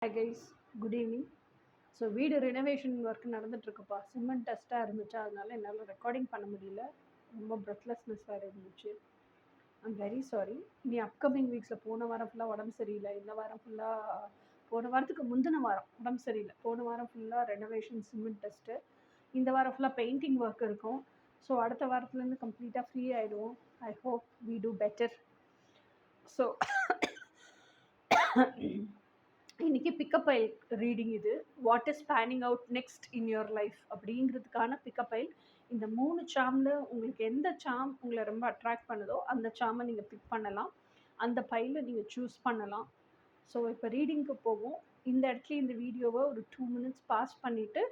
Hi guys, good evening. So வீடு renovation work நடந்துட்டுருக்குப்பா. Cement டஸ்ட்டாக இருந்துச்சு, அதனால என்னால் ரெக்கார்டிங் பண்ண முடியல. ரொம்ப ப்ரெத்லெஸ்னஸ் வேறு இருந்துச்சு. I'm very sorry. இனி அப்கமிங் வீக்ஸில் போன வாரம் ஃபுல்லாக உடம்பு சரியில்லை, இந்த வாரம் ஃபுல்லாக போன வாரத்துக்கு முந்தின வாரம் உடம்பு சரியில்லை, போன வாரம் ஃபுல்லாக ரெனோவேஷன் சிமெண்ட் டஸ்ட்டு, இந்த வாரம் ஃபுல்லாக பெயிண்டிங் ஒர்க் இருக்கும். ஸோ அடுத்த வாரத்துலேருந்து கம்ப்ளீட்டாக ஃப்ரீ ஆகிடுவோம். I hope we do better. So இன்றைக்கி பிக்கப் ஃபைல் ரீடிங். இது what is panning out next in your life அப்படிங்கிறதுக்கான பிக்கப் ஃபைல். இந்த 3 சாமில் உங்களுக்கு எந்த சாம் உங்களை ரொம்ப அட்ராக்ட் பண்ணுதோ அந்த சாமை நீங்கள் பிக் பண்ணலாம், அந்த ஃபைலை நீங்கள் சூஸ் பண்ணலாம். ஸோ இப்போ ரீடிங்க்கு போவோம். இந்த இடத்துல இந்த வீடியோவை ஒரு 2 minutes பாஸ் பண்ணிவிட்டு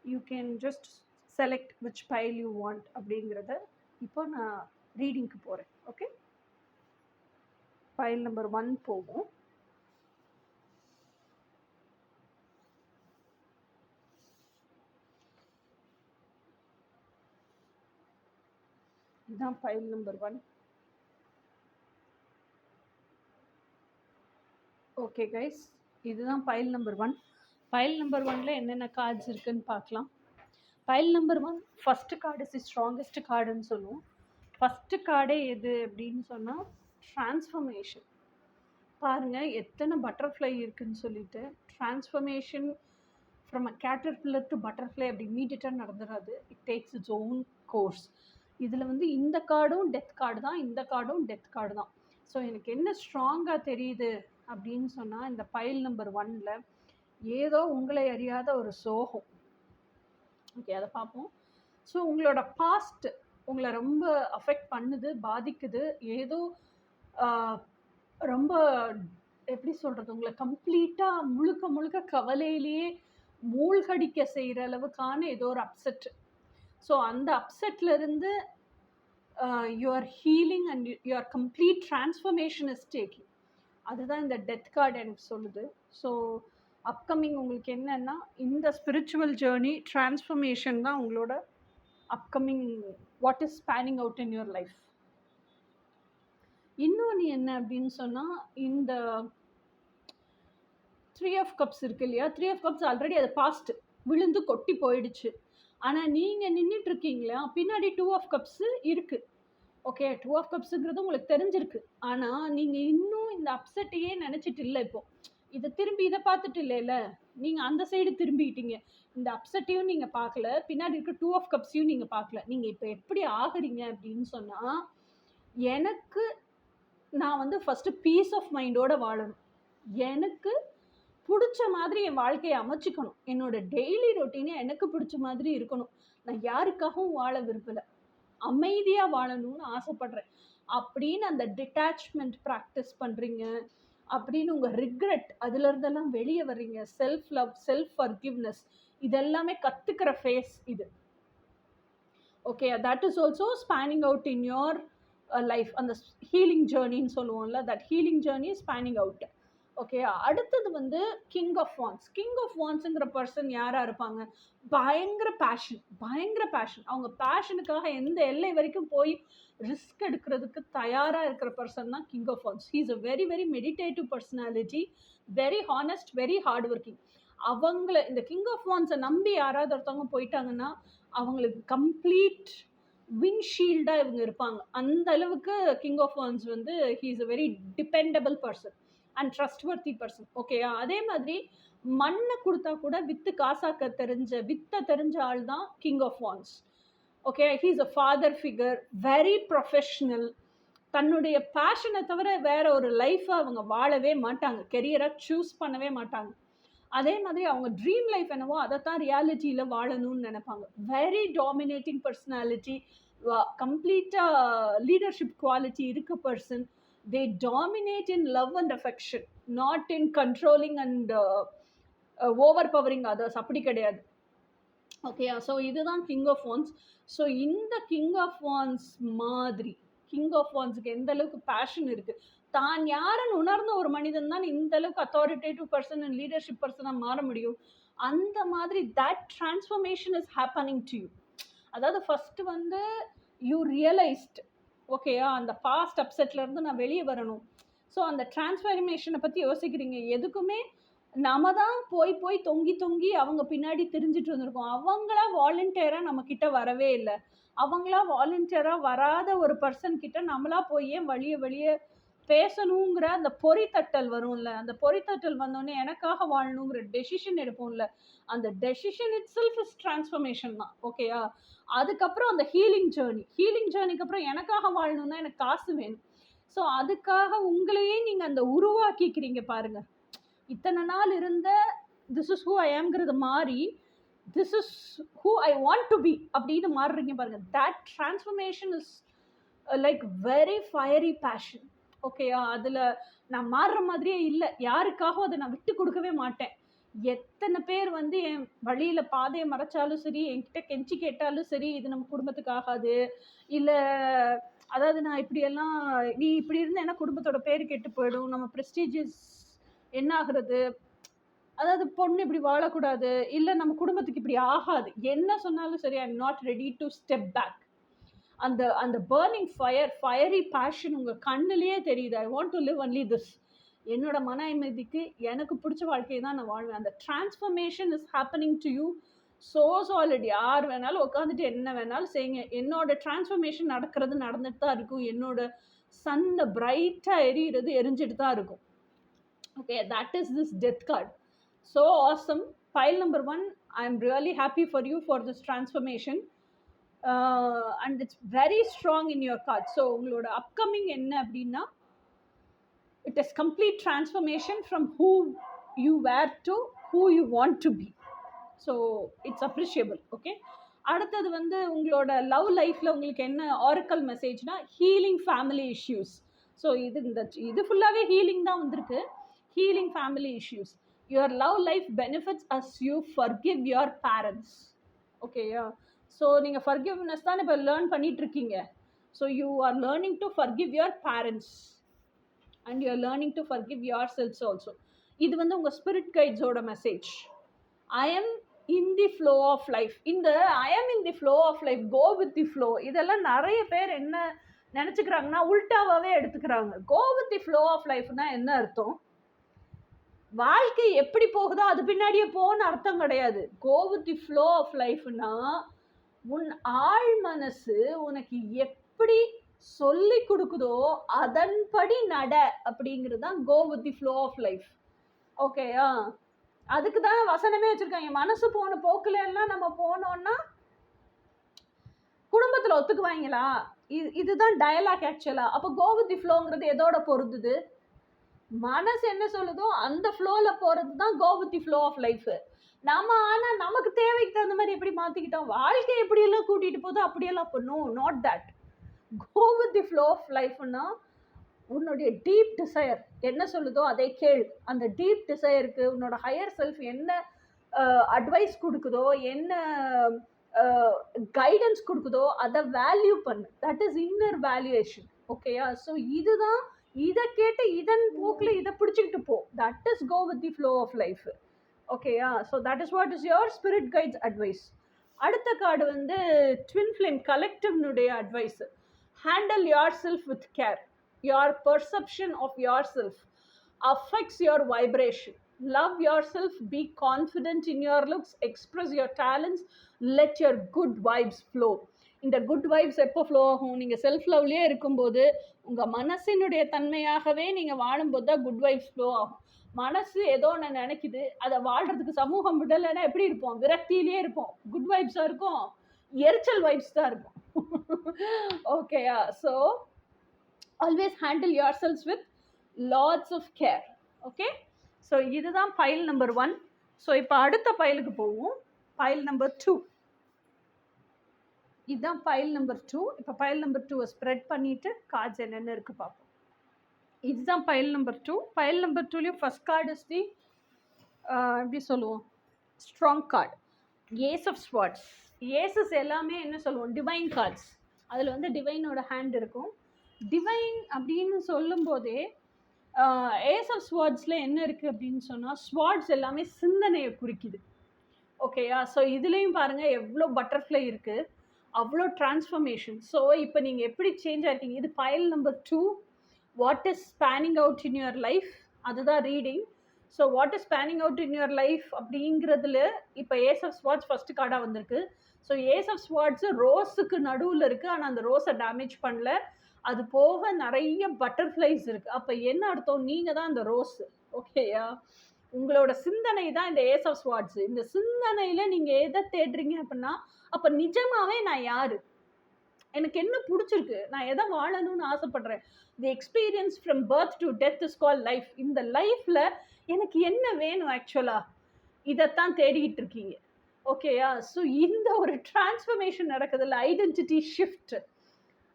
you can just select which file you want அப்படிங்கிறத இப்போ நான் ரீடிங்க்கு போகிறேன். ஓகே, ஃபைல் நம்பர் 1 போவோம். இதுதான் ஃபைல் நம்பர் 1. ஓகே கைஸ், இதுதான் ஃபைல் நம்பர் 1. ஃபைல் நம்பர் 1ல என்னென்ன கார்ட்ஸ் இருக்குதுன்னு பார்க்கலாம். Pile number 1 first card is the strongest கார்டுன்னு சொல்லுவோம். ஃபஸ்ட்டு கார்டே எது அப்படின்னு சொன்னால் ட்ரான்ஸ்ஃபர்மேஷன். பாருங்கள் எத்தனை பட்டர்ஃப்ளை இருக்குதுன்னு சொல்லிட்டு. Transformation from a caterpillar to butterfly அப்படி இமீடியட்டாக நடந்துடாது. It takes its own course. இதில் இந்த கார்டும் டெத் கார்டு தான், இந்த கார்டும் டெத் கார்டு தான். ஸோ எனக்கு என்ன ஸ்ட்ராங்காக தெரியுது அப்படின்னு சொன்னால், இந்த ஃபைல் நம்பர் 1ல் ஏதோ உங்களை அறியாத ஒரு சோகம். ஓகே, அதை பார்ப்போம். ஸோ உங்களோட பாஸ்ட் உங்களை ரொம்ப அஃபெக்ட் பண்ணுது, பாதிக்குது. ஏதோ ரொம்ப எப்படி சொல்கிறது, உங்களை கம்ப்ளீட்டாக முழுக்க முழுக்க கவலையிலேயே மூழ்கடிக்க செய்கிற அளவுக்கான ஏதோ ஒரு அப்செட். ஸோ அந்த அப்செட்லேருந்து your healing and your complete transformation is taking. அதுதான் இந்த டெத் கார்டு எனக்கு சொல்லுது. ஸோ அப்கமிங் உங்களுக்கு என்னென்னா, இந்த ஸ்பிரிச்சுவல் ஜேர்னி ட்ரான்ஸ்ஃபர்மேஷன் தான் உங்களோட upcoming what is spanning out in your life. இன்னொன்று என்ன அப்படின்னு சொன்னால், இந்த 3 of Cups இருக்கு இல்லையா, 3 of Cups ஆல்ரெடி அது பாஸ்ட், விழுந்து கொட்டி போயிடுச்சு. ஆனால் நீங்கள் நின்றுட்டுருக்கீங்களா, பின்னாடி 2 of Cups இருக்குது. ஓகே, 2 of Cupsங்கிறது உங்களுக்கு தெரிஞ்சிருக்கு. ஆனால் நீங்கள் இன்னும் இந்த அப்செட்டையே நினச்சிட்டு இல்லை. இப்போது இதை திரும்பி இதை பார்த்துட்டு இல்லைல்ல, நீங்கள் அந்த சைடு திரும்பிக்கிட்டீங்க. இந்த அப்செட்டையும் நீங்கள் பார்க்கல, பின்னாடி இருக்க 2 of Cupsையும் நீங்கள் பார்க்கல. நீங்கள் இப்போ எப்படி ஆகுறீங்க அப்படின்னு சொன்னால், எனக்கு நான் ஃபஸ்ட்டு பீஸ் ஆஃப் மைண்டோடு வாழணும், எனக்கு பிடிச்ச மாதிரி என் வாழ்க்கையை அமைச்சிக்கணும், என்னோடய டெய்லி ரொட்டீனே எனக்கு பிடிச்ச மாதிரி இருக்கணும், நான் யாருக்காகவும் வாழ விரும்பலை, அமைதியாக வாழணும்னு ஆசைப்படுறேன் அப்படின்னு அந்த டிட்டாச்மெண்ட் ப்ராக்டிஸ் பண்ணுறீங்க. அப்படின்னு உங்கள் ரிக்ரெட் அதுலேருந்தெல்லாம் வெளியே வர்றீங்க. செல்ஃப் லவ், செல்ஃப் ஃபர்கிவ்னஸ் இதெல்லாமே கற்றுக்கிற ஃபேஸ் இது. Okay, that is also spanning out in your life. அந்த ஹீலிங் ஜேர்னின்னு சொல்லுவோம்ல, that healing journey spanning out. Okay, அடுத்தது king of wands. King of வான்ஸுங்கிற பர்சன் யாராக இருப்பாங்க, பயங்கர பேஷன். அவங்க பேஷனுக்காக எந்த எல்லை வரைக்கும் போய் ரிஸ்க் எடுக்கிறதுக்கு தயாராக இருக்கிற பர்சன் தான் king of wands. He is a very very meditative personality, very honest, very hard working. இந்த கிங் ஆஃப் வான்ஸை நம்பி யாராவது ஒருத்தவங்க போயிட்டாங்கன்னா அவங்களுக்கு கம்ப்ளீட் விண்ட்ஷீல்டாக இவங்க இருப்பாங்க. அந்த அளவுக்கு king of wands he is a very dependable person and trustworthy person. ஓகேயா, அதே மாதிரி மண்ணை கொடுத்தா கூட விற்ற தெரிஞ்ச ஆள் தான் king of wands. Okay, he is a father figure, very professional. தன்னுடைய பேஷனை தவிர வேற ஒரு லைஃப்பை அவங்க வாழவே மாட்டாங்க, கெரியரை சூஸ் பண்ணவே மாட்டாங்க. அதே மாதிரி அவங்க ட்ரீம் லைஃப் என்னவோ அதை தான் ரியாலிட்டியில் வாழணும்னு நினைப்பாங்க. வெரி டாமினேட்டிங் பர்சனாலிட்டி, கம்ப்ளீட்டாக லீடர்ஷிப் குவாலிட்டி இருக்க person. They dominate in love and affection, not in controlling and overpowering others. அப்படி கிடையாது. ஓகே, ஸோ இதுதான் கிங் ஆஃப் வான்ஸ். ஸோ இந்த கிங் ஆஃப் வான்ஸ் மாதிரி கிங் ஆஃப் வான்ஸுக்கு எந்த அளவுக்கு பேஷன் இருக்குது, தான் யாருன்னு உணர்ந்த ஒரு மனிதன் தான் இந்த அளவுக்கு அத்தாரிட்டேட்டிவ் பர்சன் அண்ட் லீடர்ஷிப் பர்சனாக மாற முடியும். அந்த மாதிரி that transformation is happening to you. அதாவது ஃபஸ்ட்டு யூ ரியலைஸ்ட், ஓகேயா, அந்த பாஸ்ட் அப்செட்லேருந்து நான் வெளியே வரணும். ஸோ அந்த டிரான்ஸ்ஃபர்மேஷனை பற்றி யோசிக்கிறீங்க. எதுக்குமே நாம தான் போய் போய் தொங்கி தொங்கி அவங்க பின்னாடி திரிஞ்சுட்டு வந்திருக்கோம். அவங்களா வாலண்டியரா நம்ம கிட்ட வரவே இல்ல. அவங்களா வாலண்டியரா வராத ஒரு பர்சன் கிட்ட நம்மளா போய் ஏன் வழிய வழிய பேசணுங்கிற அந்த பொறித்தட்டல் வரும்ல. அந்த பொறித்தட்டல் வந்தோனே எனக்காக வாழணுங்கிற டெசிஷன் எடுப்போம்ல. அந்த டெசிஷன் இட்செல்ஃப் இஸ் டிரான்ஸ்ஃபர்மேஷன் தான். ஓகேயா? அதுக்கப்புறம் அந்த ஹீலிங் ஜர்னி. ஹீலிங் ஜர்னிக்கு அப்புறம் எனக்காக வாழணும்னா எனக்கு காசு வேணும். ஸோ அதுக்காக உங்களையே நீங்க அந்த உருவாக்கிக்கிறீங்க பாருங்க. இத்தனை நாள் இருந்த திஸ் இஸ் ஹூ ஐ ஆம்ங்கிறது மாறி this is who I want to be அப்படின்னு மாறுறீங்க பாருங்க. That transformation is like very fiery passion. ஓகேயா? அதில் நான் மாறுற மாதிரியே இல்லை. யாருக்காகவும் அதை நான் விட்டு கொடுக்கவே மாட்டேன். எத்தனை பேர் வந்து என் வழியில் பாதையை மறைச்சாலும் சரி, என்கிட்ட கெஞ்சி கேட்டாலும் சரி, இது நம்ம குடும்பத்துக்கு ஆகாது, இல்லை அதாவது நான் இப்படியெல்லாம் நீ இப்படி இருந்தேன்னா குடும்பத்தோட பேர் கெட்டு போயிடும், நம்ம ப்ரெஸ்டீஜியஸ் என்ன ஆகுறது, அதாவது பொண்ணு இப்படி வாழக்கூடாது, இல்லை நம்ம குடும்பத்துக்கு இப்படி ஆகாது, என்ன சொன்னாலும் சரி I am not ready to step back. அந்த அந்த பேர்னிங் ஃபயரி பேஷன் உங்கள் கண்ணிலேயே தெரியுது. I want to live only this. என்னோட மன அமைதிக்கு எனக்கு பிடிச்ச வாழ்க்கையை தான் நான் வாழ்வேன். அந்த transformation is happening to you so solid. யார் வேணாலும் உட்காந்துட்டு என்ன வேணாலும் செய்யுங்க. என்னோட டிரான்ஸ்ஃபர்மேஷன் நடந்துட்டு தான் இருக்கும். என்னோட சன்னை பிரைட்டாக எரிஞ்சிட்டு தான் இருக்கும். Okay, that is this death card. So awesome. File number 1, I am really happy for you for this transformation. And it's very strong in your card. So உங்களோட upcoming என்ன அப்படின்னா, it is complete transformation from who you were to who you want to be. So it's appreciable. Okay, அடுத்தது வந்து உங்களோட love லைஃப்ல உங்களுக்கு என்ன oracle மெசேஜ்னா, ஹீலிங் ஃபேமிலி இஷ்யூஸ். ஸோ இது ஃபுல்லாகவே ஹீலிங் தான் வந்திருக்கு. Healing family issues. Your love life benefits as you forgive your parents. ஓகேயா? ஸோ நீங்கள் ஃபர்கிவ்னஸ் தான் இப்போ லேர்ன் பண்ணிட்டு இருக்கீங்க. So you are learning to forgive your parents and you are learning to forgive your selves also. இது வந்து உங்கள் spirit கைட்ஸோட message. I am in the flow of life. இந்த I am in the flow of life, go with the flow, இதெல்லாம் நிறைய பேர் என்ன நினச்சிக்கிறாங்கன்னா உல்டாவாகவே எடுத்துக்கிறாங்க. Go with the flow of லைஃப்னா என்ன அர்த்தம்? வாழ்க்கை எப்படி போகுதோ அது பின்னாடியே போன்னு அர்த்தம் கிடையாது. Go with the flow of லைஃப்னா உன் ஆழ் மனசு உனக்கு எப்படி சொல்லி கொடுக்குதோ அதன்படி நட அப்படிங்கிறது தான் go with the flow of life. ஓகேயா? அதுக்கு தான் வசனமே வச்சிருக்காங்க. மனசு போன போக்குல எல்லாம் நம்ம போனோம்னா குடும்பத்தில் ஒத்துக்குவாங்களா? இதுதான் டயலாக் ஆக்சுவலா. அப்போ கோ வித் தி ஃப்ளோங்கிறது எதோட பொருந்துது? மனசு என்ன சொல்லுதோ அந்த ஃப்ளோல போறது தான் go with the flow of life. நம்ம ஆனால் நமக்கு தேவைக்கு தகுந்த மாதிரி எப்படி மாற்றிக்கிட்டோம், வாழ்க்கை எப்படியெல்லாம் கூட்டிகிட்டு போதோ அப்படியெல்லாம். இப்போ no, not that. Go with the flow of லைஃப்னா உன்னுடைய டீப் டிசையர் என்ன சொல்லுதோ அதை கேள். அந்த டீப் டிசையருக்கு உன்னோட ஹையர் செல்ஃப் என்ன அட்வைஸ் கொடுக்குதோ, என்ன கைடன்ஸ் கொடுக்குதோ அதை வேல்யூ பண்ணு. That is inner valuation. ஓகேயா? ஸோ இதுதான், இதை கேட்டு இதன் போக்கில் இதை பிடிச்சிக்கிட்டு போ. That is go with the flow of life. ஓகேயா? So that is what is your spirit guides advice. அடுத்த கார்டு வந்து ட்வின் ஃப்ளேம் கலெக்டிவ்னுடைய advice. Handle your self with care. Your perception of your self affects your vibration. Love your self, B confident in your looks, express your talents, let your good vibes flow. இந்த good vibes எப்போ flow ஆகும்? நீங்கள் self லவ்லேயே இருக்கும்போது, உங்கள் மனசினுடைய தன்மையாகவே நீங்கள் வாழும்போது தான் good vibes flow ஆகும். மனசு ஏதோ ஒன்று நினைக்குது, அதை வாழ்கிறதுக்கு சமூகம் விடலைன்னா எப்படி இருப்போம்? விரக்தியிலே இருப்போம். குட் வைப்ஸாக இருக்கும், எரிச்சல் வைப்ஸ் தான் இருக்கும். ஓகேயா? So always handle your selves with lots of care. Okay, so இதுதான் ஃபைல் நம்பர் 1. ஸோ இப்போ அடுத்த ஃபைலுக்கு போவோம். Pile number 2. இதுதான் ஃபைல் நம்பர் 2. இப்போ ஃபைல் நம்பர் 2 ஸ்ப்ரெட் பண்ணிவிட்டு கார்ட்ஸ் என்னென்ன இருக்குது பார்ப்போம். இதுதான் ஃபைல் நம்பர் 2. ஃபைல் நம்பர் 2லேயும் ஃபஸ்ட் கார்டு இஸ் தி எப்படி சொல்லுவோம், strong card, ace of swords. Aces எல்லாமே என்ன சொல்லுவோம், டிவைன் கார்ட்ஸ். அதில் வந்து டிவைனோட ஹேண்ட் இருக்கும். டிவைன் அப்படின்னு சொல்லும்போதே ஏஸ் ஆஃப் ஸ்வார்ட்ஸில் என்ன இருக்குது அப்படின்னு சொன்னால், ஸ்வார்ட்ஸ் எல்லாமே சிந்தனையை குறிக்குது. ஓகேயா? ஸோ இதுலேயும் பாருங்கள் எவ்வளோ பட்டர்ஃப்ளை இருக்குது, அவ்வளோ டிரான்ஸ்ஃபர்மேஷன். ஸோ இப்போ நீங்கள் எப்படி சேஞ்ச் ஆகிருக்கீங்க. இது pile number 2. What is spanning out in your life, அதுதான் reading. So what is panning out in your life அப்படிங்கிறதுல இப்போ ஏஸ் ஆஃப் ஸ்வாட்ஸ் ஃபர்ஸ்ட் கார்டாக வந்திருக்கு. ஸோ ஏஸ் ஆஃப் ஸ்வாட்ஸ் ரோஸுக்கு நடுவில் இருக்குது, ஆனால் அந்த ரோஸை டேமேஜ் பண்ணல. அது போக நிறைய பட்டர்ஃப்ளைஸ் இருக்கு. அப்போ என்ன அர்த்தம்? நீங்கள் தான் அந்த ரோஸ். ஓகேயா? உங்களோட சிந்தனை தான் இந்த ஏஸ் ஆஃப் ஸ்வாட்ஸ். இந்த சிந்தனையில நீங்க எதை தேடுறீங்க அப்படின்னா, அப்ப நிஜமாவே நான் யாரு, எனக்கு என்ன பிடிச்சிருக்கு, நான் எதை வாழணும்னு ஆசைப்படுறேன். The experience from birth to death is call life. இந்த லைஃப்ல எனக்கு என்ன வேணும் ஆக்சுவலா, இதைத்தான் தேடிக்கிட்டு இருக்கீங்க. ஓகேயா? ஸோ இந்த ஒரு டிரான்ஸ்ஃபர்மேஷன் நடக்குதுல்ல, ஐடென்டிட்டி ஷிஃப்ட்.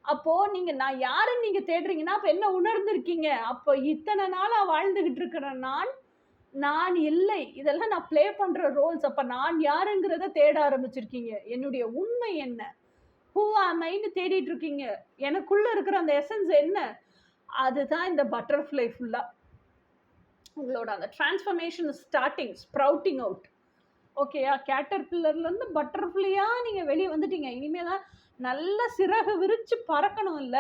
அப்போ நீங்க நான் யாருன்னு நீங்க தேடுறீங்கன்னா அப்ப என்ன உணர்ந்திருக்கீங்க? அப்போ இத்தனை நாளா வாழ்ந்துகிட்டு இருக்கிற நான் இல்லை, இதெல்லாம் நான் ப்ளே பண்ற ரோல்ஸ். அப்ப நான் யாருங்கிறத தேட ஆரம்பிச்சிருக்கீங்க. என்னுடைய உண்மை என்ன, ஹூ ஆம் ஐன்னு தேடிட்டு இருக்கீங்க. எனக்குள்ள இருக்கிற அந்த எசன்ஸ் என்ன, அதுதான் இந்த பட்டர்ஃப்ளை ஃபுல்லா. உங்களோட அந்த டிரான்ஸ்ஃபர்மேஷன் ஸ்டார்டிங், ஸ்ப்ரவுட்டிங் அவுட். ஓகேயா? கேட்டர்பில்லர்ல இருந்து பட்டர்ஃப்ளையா நீங்க வெளியே வந்துட்டீங்க. இனிமேதான் நல்ல சிறகு விரிச்சு பறக்கணும். இல்ல,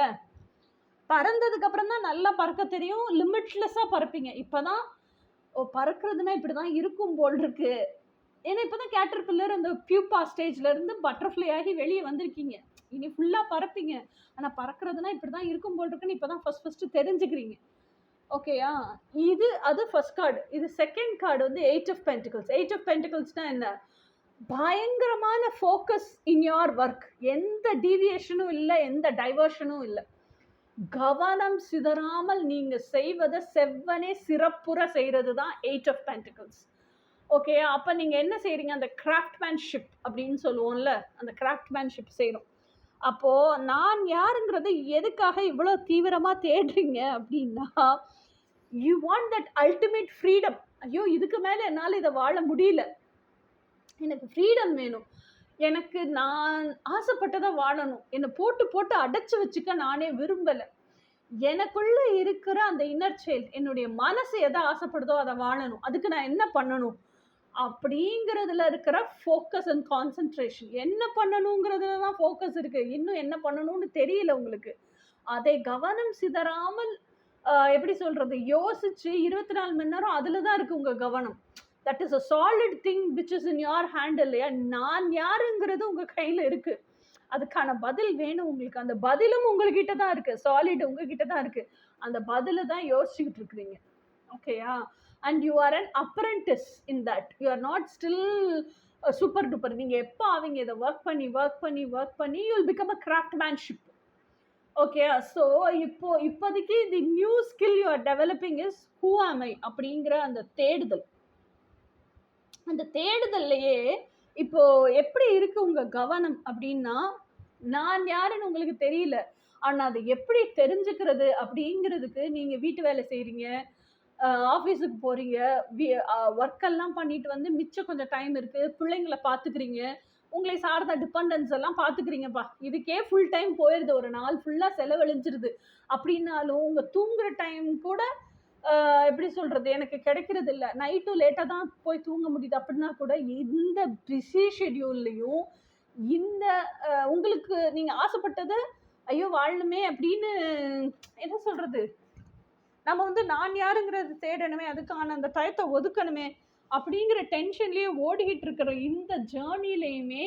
பறந்ததுக்கு அப்புறம் தான் நல்லா பறக்க தெரியும், லிமிட்லெஸ்ஸா பறப்பீங்க. இப்பதான் பறக்கிறதுனா இப்படிதான் இருக்கும் போல் இருக்கு. ஏன்னா இப்பதான் கேட்டர்பில்லர் அந்த பியூப்பா ஸ்டேஜ்ல இருந்து பட்டர்ஃப்ளை ஆகி வெளியே வந்திருக்கீங்க. இனி ஃபுல்லா பறப்பீங்க. ஆனா பறக்கிறதுனா இப்படிதான் இருக்கும் போல் இருக்குன்னு இப்பதான் ஃபர்ஸ்ட் தெரிஞ்சுக்கிறீங்க. ஓகேயா? அது ஃபர்ஸ்ட் கார்டு. இது செகண்ட் கார்டு வந்து eight of pentacles. Eight of பென்டிகல்ஸ்னா என்ன? பயங்கரமான ஃபோக்கஸ் இன் யோர் ஒர்க். எந்த டீவியேஷனும் இல்லை, எந்த டைவர்ஷனும் இல்லை. கவனம் சிதறாமல் நீங்க செய்வதை செவ்வனே சிறப்புற செய்யறது தான் எயிட் ஆஃப் பென்டிகல்ஸ். ஓகே, அப்ப நீங்க என்ன செய்றீங்க? அந்த கிராஃப்ட்மேன்ஷிப் அப்படின்னு சொல்லுவோம்ல, அந்த கிராஃப்ட்மேன்ஷிப் செய்யணும். அப்போ நான் யாருங்கிறது எதுக்காக இவ்வளவு தீவிரமா தேடுறீங்க அப்படின்னா, you want that ultimate freedom. ஐயோ, இதுக்கு மேல என்னால இதை வாழ முடியல, எனக்கு ஃப்ரீடம் வேணும், எனக்கு நான் ஆசைப்பட்டதை வாழணும், என்னை போட்டு போட்டு அடைச்சு வச்சுக்க நானே விரும்பலை. எனக்குள்ள இருக்கிற அந்த இன்னர் சைல்ட், என்னுடைய மனசு எதை ஆசைப்படுதோ அதை வாழணும், அதுக்கு நான் என்ன பண்ணணும் அப்படிங்கிறதுல இருக்கிற ஃபோக்கஸ் அண்ட் கான்சென்ட்ரேஷன். என்ன பண்ணணுங்கிறதுல தான் ஃபோக்கஸ் இருக்கு. இன்னும் என்ன பண்ணணும்னு தெரியல உங்களுக்கு. அதை கவனம் சிதறாமல் எப்படி சொல்றது, யோசிச்சு 24 மணி நேரம் அதுல தான் இருக்கு உங்க கவனம். That is a solid thing which is in your hand. இல்லையா? நான் யாருங்கிறது உங்க கையில இருக்கு. அதுக்கான பதில் வேணும் உங்களுக்கு. அந்த பதிலும் உங்ககிட்ட தான் இருக்கு. சாலிட் உங்ககிட்ட தான் இருக்கு. அந்த பதில தான் யோசிச்சுக்கிட்டு இருக்கிறீங்க. ஓகேயா? And you are an apprentice in that. You are not still super duper. நீங்க எப்போ அவங்க இதை ஒர்க் பண்ணி you will become a craftsmanship. Okay, so இப்போதைக்கு the new skill you are developing is who am I அப்படிங்கிற அந்த தேடுதல். அந்த தேடுதல்லையே இப்போ எப்படி இருக்கு உங்க கவனம் அப்படின்னா, நான் யாருன்னு உங்களுக்கு தெரியல. ஆனா அதை எப்படி தெரிஞ்சுக்கிறது அப்படிங்கிறதுக்கு நீங்க வீட்டு வேலை செய்றீங்க, ஆஃபீஸுக்கு போறீங்க, ஒர்க் எல்லாம் பண்ணிட்டு வந்து மிச்சம் கொஞ்சம் டைம் இருக்கு, பிள்ளைங்களை பார்த்துக்கிறீங்க, உங்களை சார்ந்த டிபெண்டன்ஸ் எல்லாம் பார்த்துக்கிறீங்கப்பா. இதுக்கே ஃபுல் டைம் போயிடுது, ஒரு நாள் ஃபுல்லாக செலவழிஞ்சிருது. அப்படின்னாலும் உங்கள் தூங்குற டைம் கூட எப்படி சொல்கிறது, எனக்கு கிடைக்கிறது இல்லை, நைட்டும் லேட்டாக தான் போய் தூங்க முடியுது. அப்படின்னா கூட இந்த பிஸி ஷெட்யூல்லையும் இந்த உங்களுக்கு நீங்கள் ஆசைப்பட்டதை ஐயோ வாழணுமே அப்படின்னு என்ன சொல்கிறது, நம்ம வந்து நான் யாருங்கிறது தேடணுமே, அதுக்கான அந்த டயத்தை ஒதுக்கணுமே அப்படிங்கிற டென்ஷன்லேயே ஓடிக்கிட்டு இருக்கிற இந்த ஜேர்னிலையுமே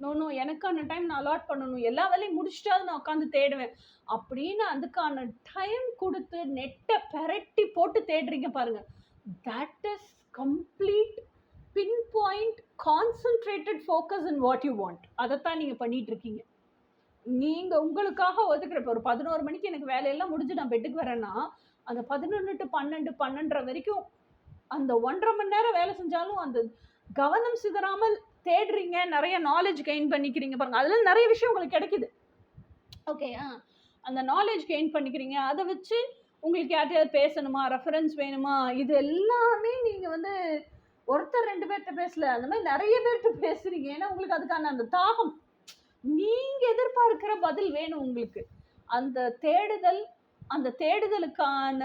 நோ எனக்கான டைம் நான் அலாட் பண்ணணும், எல்லா வேலையும் முடிச்சுட்டாவது நான் உட்காந்து தேடுவேன் அப்படின்னு அதுக்கான டைம் கொடுத்து நெட்டை பெரட்டி போட்டு தேடுறீங்க பாருங்க. That is complete pin point concentrated focus in what you want. அதைத்தான் நீங்கள் பண்ணிட்டு இருக்கீங்க. நீங்கள் உங்களுக்காக ஒதுக்குறப்ப ஒரு 11 மணிக்கு எனக்கு வேலையெல்லாம் முடிஞ்சு நான் பெட்டுக்கு வரேன்னா, அந்த 11 to 12, 12:30 வரைக்கும் அந்த 1.5 மணி நேரம் வேலை செஞ்சாலும் அந்த கவனம் சிதறாமல் தேடுறீங்க, நிறைய நாலேஜ் கெயின் பண்ணிக்கிறீங்க பாருங்க. அதுல நிறைய விஷயம் உங்களுக்கு கிடைக்குது. ஓகேயா? அந்த நாலேஜ் கெயின் பண்ணிக்கிறீங்க. அதை வச்சு உங்களுக்கு யார்ட்டையாவது பேசணுமா, ரெஃபரன்ஸ் வேணுமா, இது எல்லாமே நீங்க வந்து ஒருத்தர் 2 பேர்கிட்ட பேசல, அந்த மாதிரி நிறைய பேர்கிட்ட பேசுறீங்க. ஏன்னா உங்களுக்கு அதுக்கான அந்த தாகம், நீங்க எதிர்பார்க்கிற பதில் வேணும் உங்களுக்கு. அந்த தேடுதல், அந்த தேடுதலுக்கான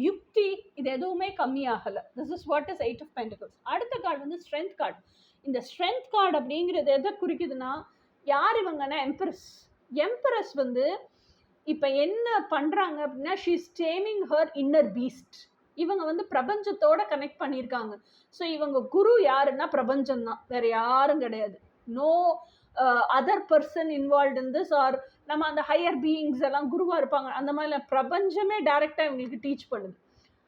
யுக்தி, இது எதுவுமே கம்மியாகல. This is what is 8 of pentacles. அடுத்த கார்டு வந்து ஸ்ட்ரென்த் கார்டு. இந்த ஸ்ட்ரென்த் கார்டு அப்படிங்கிறது எதை குறிக்குதுன்னா, யார் இவங்கன்னா எம்பரஸ். எம்பரஸ் வந்து இப்போ என்ன பண்றாங்க அப்படின்னா, she is taming her inner Beast. இவங்க வந்து பிரபஞ்சத்தோட கனெக்ட் பண்ணியிருக்காங்க. ஸோ இவங்க குரு யாருன்னா பிரபஞ்சம் தான், வேற யாரும் கிடையாது. No other person involve in this or நம்ம அந்த ஹையர் பீயிங்ஸ் எல்லாம் குருவா இருப்பாங்க அந்த மாதிரி பிரபஞ்சமே டைரக்டா இவங்களுக்கு டீச் பண்ணுது.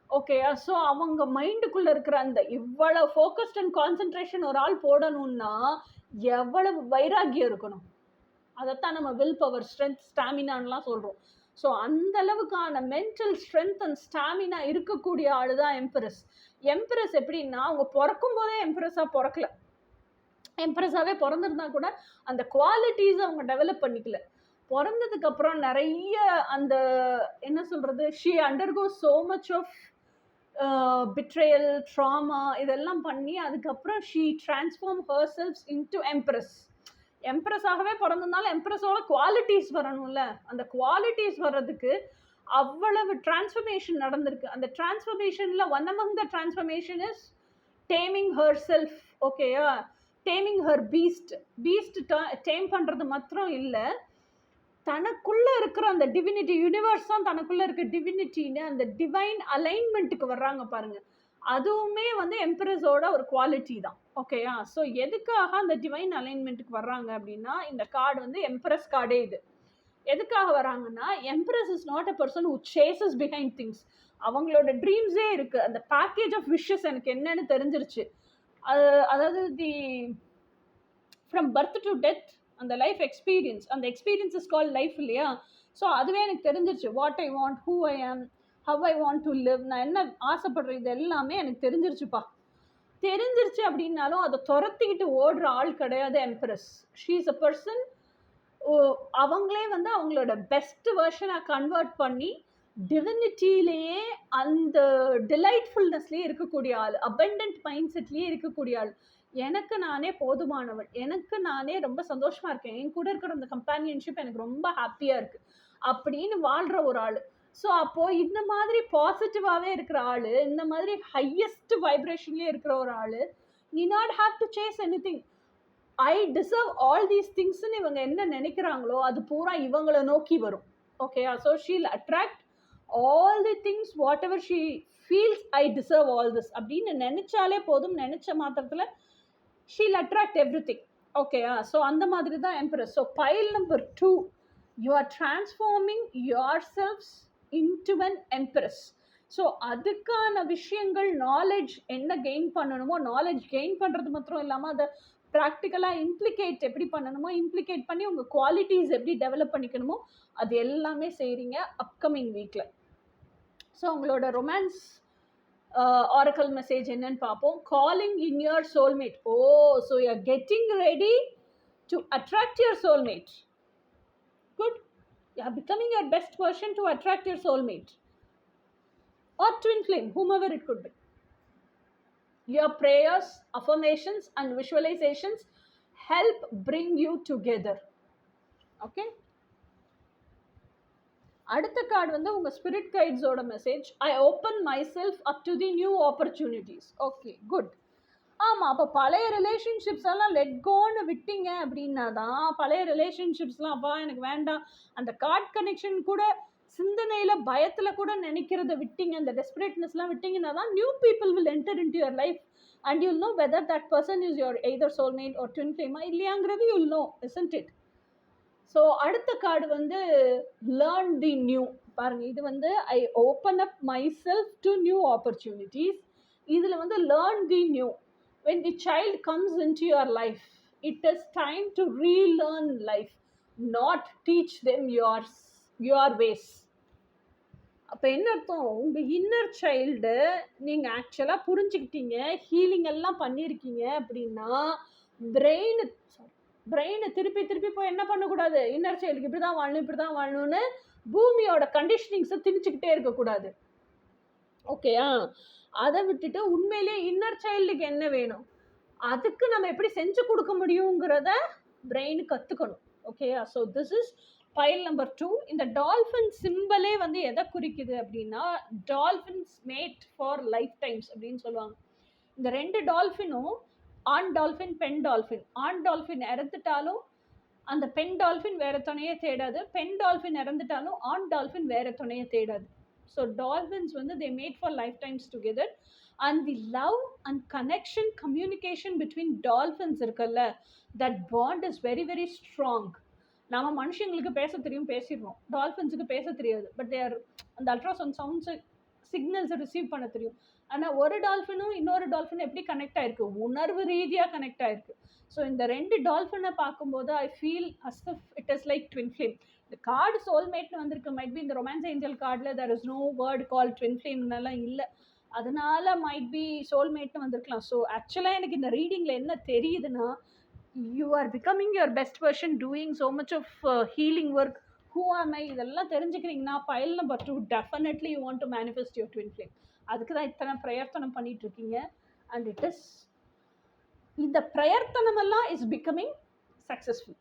ஓகேயா? ஸோ அவங்க மைண்டுக்குள்ள இருக்கிற அந்த இவ்வளவு ஃபோக்கஸ்ட் அண்ட் கான்சென்ட்ரேஷன் ஒரு ஆள் போடணும்னா எவ்வளவு வைராகியம் இருக்கணும். அதைத்தான் நம்ம வில் பவர், ஸ்ட்ரென்த், ஸ்டாமினான்லாம் சொல்றோம். ஸோ அந்த அளவுக்கான மென்டல் ஸ்ட்ரென்த் அண்ட் ஸ்டாமினா இருக்கக்கூடிய ஆளு தான் எம்பரஸ். எம்பரஸ் எப்படின்னா அவங்க பிறக்கும் போதே எம்பரஸா பிறக்கல, எம்பரஸாவே பிறந்திருந்தா கூட அந்த குவாலிட்டிஸ் அவங்க டெவலப் பண்ணிக்கல. பிறந்ததுக்கு அப்புறம் நிறைய அந்த என்ன சொல்றது, she undergoes so much of betrayal, trauma இதெல்லாம் பண்ணி அதுக்கப்புறம் she transform her self into empress. எம்பரஸாகவே பிறந்ததுனால எம்பரஸோட குவாலிட்டிஸ் வரணும்ல, அந்த குவாலிட்டிஸ் வர்றதுக்கு அவ்வளவு டிரான்ஸ்ஃபர்மேஷன் நடந்திருக்கு. அந்த டிரான்ஸ்ஃபர்மேஷன்ல one among the transformation is taming her self. ஓகேயா? Taming her beast. Beast tame பண்றது மாத்திரம் இல்லை, தனக்குள்ள இருக்கிற அந்த டிவினிட்டி, யூனிவர்ஸ் தான் தனக்குள்ள இருக்க டிவினிட்டின்னு அந்த டிவைன் அலைன்மெண்ட்டுக்கு வர்றாங்க பாருங்க. அதுவுமே வந்து எம்பரஸோட ஒரு குவாலிட்டி தான். ஓகேயா? ஸோ எதுக்காக அந்த டிவைன் அலைன்மெண்ட்டுக்கு வர்றாங்க அப்படின்னா, இந்த கார்டு வந்து எம்பரஸ் கார்டே இது. எதுக்காக வராங்கன்னா, empress is not a person who chases behind things. அவங்களோட ட்ரீம்ஸே இருக்கு. அந்த பேக்கேஜ் ஆஃப் விஷஸ் எனக்கு என்னன்னு தெரிஞ்சிருச்சு. அதாவது the from birth to death, அந்த லைஃப் எக்ஸ்பீரியன்ஸ், அந்த எக்ஸ்பீரியன்ஸ் இஸ் கால்ட் லைஃப் இல்லையா? ஸோ அதுவே எனக்கு தெரிஞ்சிருச்சு. What I want, who I am, how I want to live, நான் என்ன ஆசைப்படுறேன், இது எல்லாமே எனக்கு தெரிஞ்சிருச்சுப்பா. தெரிஞ்சிருச்சு அப்படின்னாலும் அதை துரத்திக்கிட்டு ஓடுற ஆள் கிடையாது empress. She is a person, அவங்களே வந்து அவங்களோட பெஸ்ட் வெர்ஷனை கன்வெர்ட் பண்ணி டிவினிட்டிலேயே அந்த டிலைட்ஃபுல்னஸ்லேயே இருக்கக்கூடிய ஆள், அபண்டன்ட் மைண்ட் செட்லேயே இருக்கக்கூடிய ஆள். எனக்கு நானே போதுமானவள், எனக்கு நானே ரொம்ப சந்தோஷமா இருக்கேன், என் கூட இருக்கிற அந்த கம்பேனியன்ஷிப் எனக்கு ரொம்ப ஹாப்பியா இருக்கு அப்படின்னு வாழ்ற ஒரு ஆள். ஸோ அப்போ இந்த மாதிரி பாசிட்டிவாகவே இருக்கிற ஆள், இந்த மாதிரி ஹையஸ்ட் வைப்ரேஷன்லேயே இருக்கிற ஒரு ஆள், நீ not have to chase anything. I deserve all these திங்ஸ்ன்னு இவங்க என்ன நினைக்கிறாங்களோ அது பூரா இவங்களை நோக்கி வரும். ஓகேயா? So she'll attract all the things whatever she feels I deserve all this அப்படின்னு நினைச்சாலே போதும். நினைச்ச மாத்திரத்தில் ஷீல் அட்ராக்ட் எவ்ரி திங். ஓகேயா? ஸோ அந்த மாதிரி தான் empress. So pile number 2, you are transforming your selves into an empress. ஸோ அதுக்கான விஷயங்கள், நாலேஜ் என்ன கெயின் பண்ணணுமோ நாலேஜ் கெயின் பண்ணுறது மாத்திரம் இல்லாமல் அதை ப்ராக்டிக்கலாக இம்ப்ளிகேட் எப்படி பண்ணணுமோ இம்ப்ளிகேட் பண்ணி உங்கள் குவாலிட்டிஸ் எப்படி டெவலப் பண்ணிக்கணுமோ அது எல்லாமே செய்கிறீங்க அப்கமிங் வீக்கில். ஸோ உங்களோட ரொமான்ஸ் ஆரக்கல் மெசேஜ் என்னன்னு பார்ப்போம். Calling in your soulmate. Oh, so you are getting ready to attract your soulmate. Good. You are becoming your best version to attract your soulmate or twin flame, whomever it could be. Your prayers, affirmations and visualizations help bring you together. Okay? அடுத்த card வந்து உங்க spirit கைட்ஸோட message. I open my self up to the new opportunities. Okay, good. ஆமாம், அப்போ பழைய relationships எல்லாம் let கோன்னு விட்டீங்க அப்படின்னா தான், பழைய ரிலேஷன்ஷிப்ஸ்லாம் அப்பா எனக்கு வேண்டாம், அந்த கார்ட் கனெக்ஷன் கூட சிந்தனையில் பயத்தில் கூட நினைக்கிறத விட்டீங்க, அந்த டெஸ்பரேட்னஸ்லாம் விட்டீங்கன்னா தான் new people will enter in to your life and you'll know whether that person is your either soulmate or twin ஃப்ளேமா இல்லையாங்கிறது you'll know, isn't it? So அடுத்த கார்டு வந்து லேர்ன் தி நியூ. பாருங்க, இது வந்து I open up my self to new opportunities. இதில் வந்து learn the new. When the child comes into your life, it is time to relearn life, not teach them your ways. அப்போ என்ன அர்த்தம்? உங்கள் inner child நீங்கள் ஆக்சுவலாக புரிஞ்சுக்கிட்டீங்க, healing எல்லாம் பண்ணியிருக்கீங்க அப்படின்னா பிரெயினை திருப்பி திருப்பி போய் என்ன பண்ணக்கூடாது, இன்னர் சைல்டுக்கு இப்படி தான் வாழணும் இப்படி தான் வாழணும்னு பூமியோட கண்டிஷனிங்ஸை திணிச்சுக்கிட்டே இருக்கக்கூடாது. ஓகேயா? அதை விட்டுட்டு உண்மையிலே இன்னர் சைல்டுக்கு என்ன வேணும், அதுக்கு நம்ம எப்படி செஞ்சு கொடுக்க முடியுங்கிறத பிரெயின் கற்றுக்கணும். ஓகேயா? So this is file number 2. இந்த டால்ஃபின் சிம்பிளே வந்து எதை குறிக்குது அப்படின்னா, dolphins mat for life times அப்படின்னு சொல்லுவாங்க. இந்த 2 டால்ஃபினும், ஆண் டால்ஃபின் பெண் டால்ஃபின், ஆண் டால்ஃபின் இறந்துட்டாலும் அந்த பெண் டால்ஃபின் வேற துணையை தேடாது, பெண் டால்ஃபின் இறந்துட்டாலும் ஆண் டால்ஃபின் வேற துணையை தேடாது. ஸோ டால்ஃபின்ஸ் வந்து they mate for life times together. And the love and connection communication between dolphins இருக்குல்ல, that bond is very very strong. நம்ம மனுஷங்களுக்கு பேச தெரியும், பேசிடுறோம். டால்ஃபின்ஸுக்கு பேச தெரியாது, பட் தேர் அந்த அல்ட்ராசவுண்ட் சவுண்ட்ஸை சிக்னல்ஸை ரிசீவ் பண்ண தெரியும். ஆனால் ஒரு டால்ஃபினும் இன்னொரு டால்ஃபினும் எப்படி கனெக்ட் ஆயிருக்கு, உணர்வு ரீதியாக கனெக்ட் ஆயிருக்கு. ஸோ இந்த ரெண்டு டால்ஃபினை பார்க்கும்போது I feel as if it is like twin flame. இந்த கார்டு சோல்மேட்னு வந்திருக்கு, மைட் பி இந்த ரொமான்ஸ் ஏஞ்சல் கார்டில் there is no word call twin ஃப்ளேம்னாலாம் இல்லை, அதனால மைட் பி சோல்மேட்னு வந்திருக்கலாம். ஸோ ஆக்சுவலாக எனக்கு இந்த ரீடிங்கில் என்ன தெரியுதுன்னா, you are becoming your best version, doing so much of healing work. Who am I இதெல்லாம் தெரிஞ்சுக்கிறீங்கன்னா pile number 2 definitely you want to manifest your twin flame. அதுக்கு தான் இத்தனை பிரயர்த்தனம் பண்ணிட்டு இருக்கீங்க. அண்ட் இட் இஸ் இந்த பிரயர்த்தனமெல்லாம் is becoming successful